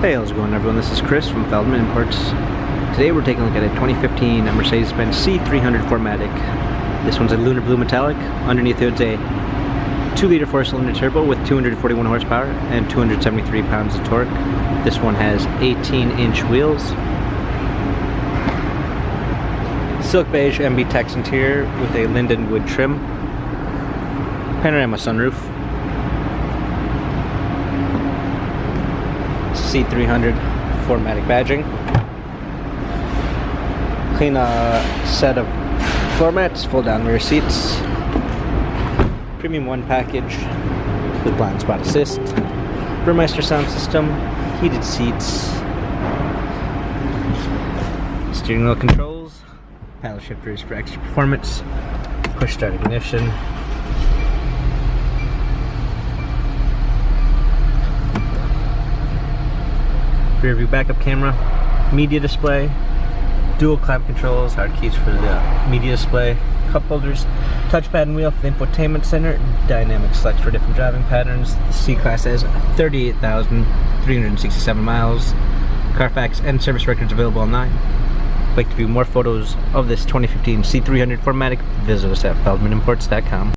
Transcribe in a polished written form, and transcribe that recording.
Hey, how's it going everyone? This is Chris from Feldmann Imports. Today we're taking a look at a 2015 Mercedes-Benz C300 4MATIC. This one's a lunar blue metallic. Underneath it's a 2-liter 4-cylinder turbo with 241 horsepower and 273 pounds of torque. This one has 18-inch wheels. Silk beige Mbtex interior with a linden wood trim. Panorama sunroof. C300 4MATIC badging. Clean set of floor mats, fold down rear seats. Premium 1 package with blind spot assist. Burmeister sound system, heated seats. Steering wheel controls. Paddle shifters for extra performance. Push start ignition. Rear view backup camera, media display, dual climate controls, hard keys for the media display, cup holders, touchpad and wheel for the infotainment center, dynamic select for different driving patterns. The C-Class has 38,367 miles. Carfax and service records available online. If you'd like to view more photos of this 2015 C300 4MATIC, visit us at feldmanimports.com.